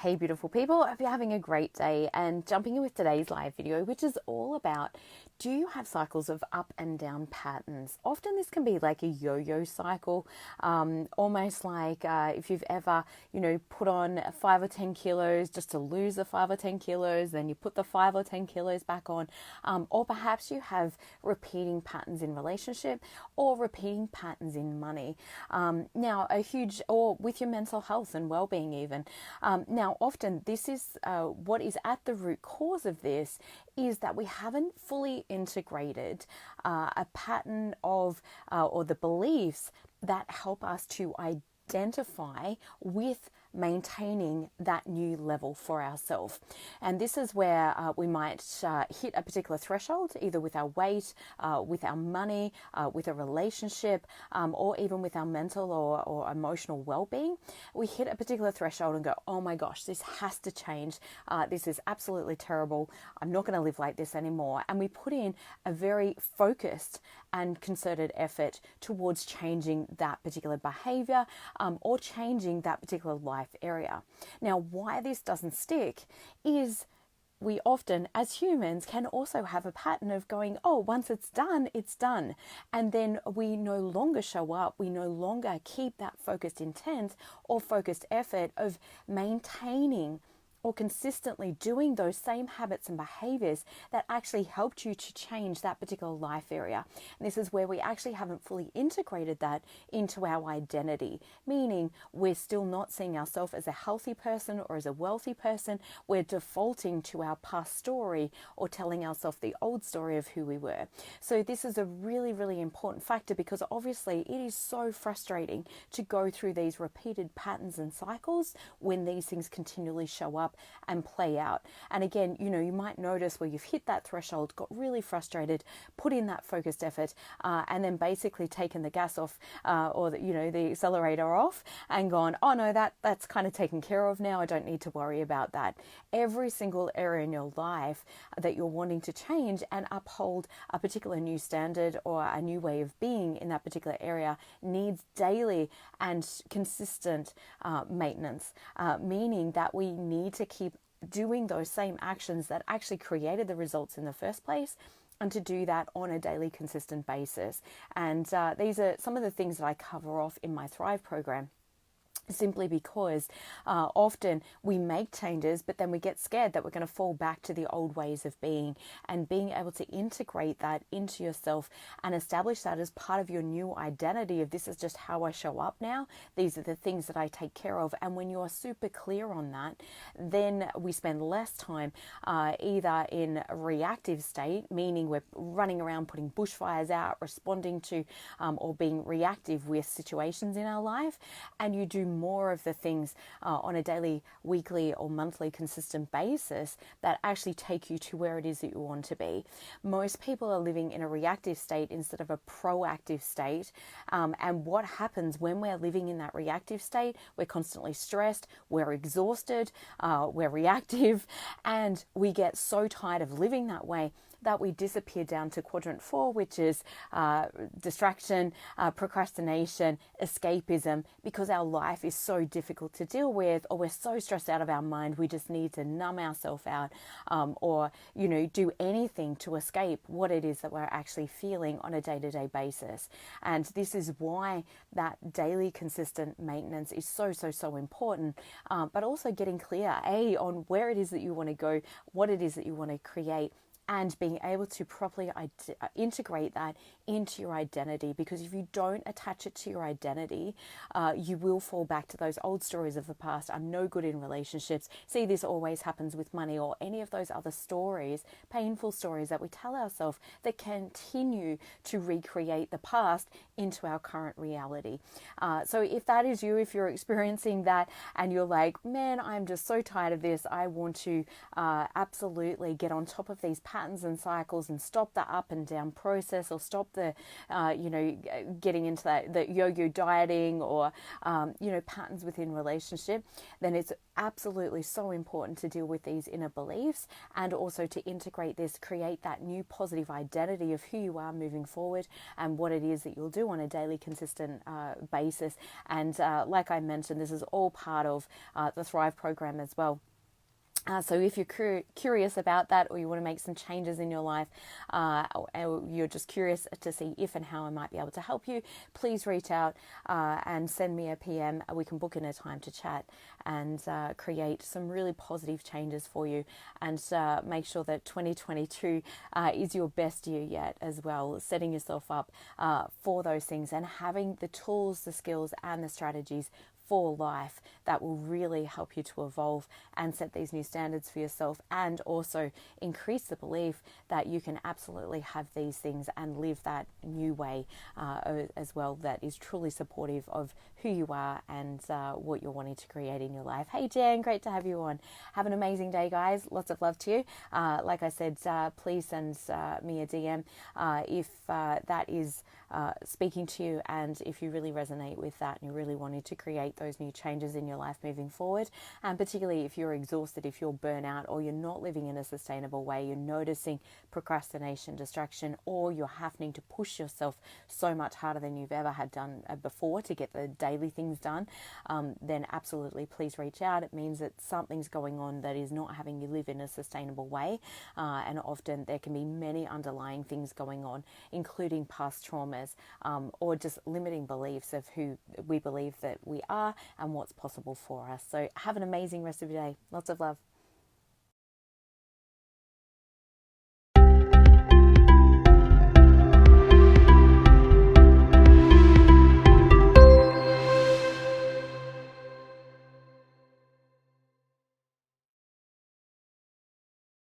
Hey beautiful people, I hope you're having a great day and jumping in with today's live video, which is all about, do you have cycles of up and down patterns? Often this can be like a yo-yo cycle, almost like if you've ever, put on 5 or 10 kilos just to lose the 5 or 10 kilos, then you put the 5 or 10 kilos back on, or perhaps you have repeating patterns in relationship or repeating patterns in money. Or with your mental health and well-being even. Now, often this is what is at the root cause of this is that we haven't fully integrated a pattern of or the beliefs that help us to identify with maintaining that new level for ourselves. And this is where we might hit a particular threshold, either with our weight, with our money, with a relationship, or even with our mental or emotional well-being. We hit a particular threshold and go, oh my gosh, this has to change. This is absolutely terrible. I'm not going to live like this anymore. And we put in a very focused and concerted effort towards changing that particular behavior or changing that particular life area. Now, why this doesn't stick is we often, as humans, can also have a pattern of going, oh, once it's done, it's done. And then we no longer show up. We no longer keep that focused intent or focused effort of maintaining or consistently doing those same habits and behaviors that actually helped you to change that particular life area. And this is where we actually haven't fully integrated that into our identity, meaning we're still not seeing ourselves as a healthy person or as a wealthy person. We're defaulting to our past story or telling ourselves the old story of who we were. So this is a really, really important factor, because obviously it is so frustrating to go through these repeated patterns and cycles when these things continually show up and play out. And again, you might notice where you've hit that threshold, got really frustrated, put in that focused effort, and then basically taken the gas off or the accelerator off and gone, oh no, that's kind of taken care of now. I don't need to worry about that. Every single area in your life that you're wanting to change and uphold a particular new standard or a new way of being in that particular area needs daily and consistent maintenance, meaning that we need to keep doing those same actions that actually created the results in the first place, and to do that on a daily consistent basis. And these are some of the things that I cover off in my Thrive program, simply because often we make changes, but then we get scared that we're going to fall back to the old ways of being. And being able to integrate that into yourself and establish that as part of your new identity of, this is just how I show up now, these are the things that I take care of. And when you're super clear on that, then we spend less time either in a reactive state, meaning we're running around putting bushfires out, responding to or being reactive with situations in our life, and you do more of the things on a daily, weekly or monthly consistent basis that actually take you to where it is that you want to be. Most people are living in a reactive state instead of a proactive state. And what happens when we're living in that reactive state? We're constantly stressed, we're exhausted, we're reactive, and we get so tired of living that way that we disappear down to quadrant 4, which is distraction, procrastination, escapism, because our life is so difficult to deal with, or we're so stressed out of our mind, we just need to numb ourselves out, or do anything to escape what it is that we're actually feeling on a day-to-day basis. And this is why that daily consistent maintenance is so important, but also getting clear on where it is that you want to go, what it is that you want to create, and being able to properly integrate that into your identity. Because if you don't attach it to your identity, you will fall back to those old stories of the past. I'm no good in relationships. See, this always happens with money, or any of those other stories, painful stories that we tell ourselves that continue to recreate the past into our current reality. So if that is you, if you're experiencing that and you're like, man, I'm just so tired of this, I want to absolutely get on top of these patterns patterns and cycles and stop the up and down process, or stop the, getting into the yo-yo dieting, or, patterns within relationship, then it's absolutely so important to deal with these inner beliefs, and also to integrate this, create that new positive identity of who you are moving forward and what it is that you'll do on a daily consistent basis. And like I mentioned, this is all part of the Thrive program as well. So if you're curious about that, or you want to make some changes in your life, or you're just curious to see if and how I might be able to help you, please reach out and send me a PM. We can book in a time to chat and create some really positive changes for you, and make sure that 2022 is your best year yet as well, setting yourself up for those things, and having the tools, the skills and the strategies for life that will really help you to evolve and set these new standards for yourself, and also increase the belief that you can absolutely have these things and live that new way as well, that is truly supportive of who you are and what you're wanting to create in your life. Hey Jan, great to have you on. Have an amazing day, guys. Lots of love to you. Like I said, please send me a DM if that is speaking to you, and if you really resonate with that and you're really wanting to create those new changes in your life moving forward, and particularly if you're exhausted, if you're burnout, or you're not living in a sustainable way, you're noticing procrastination, distraction, or you're having to push yourself so much harder than you've ever had done before to get the daily things done, then absolutely please reach out. It means that something's going on that is not having you live in a sustainable way, and often there can be many underlying things going on, including past traumas, or just limiting beliefs of who we believe that we are and what's possible for us. So have an amazing rest of your day. Lots of love.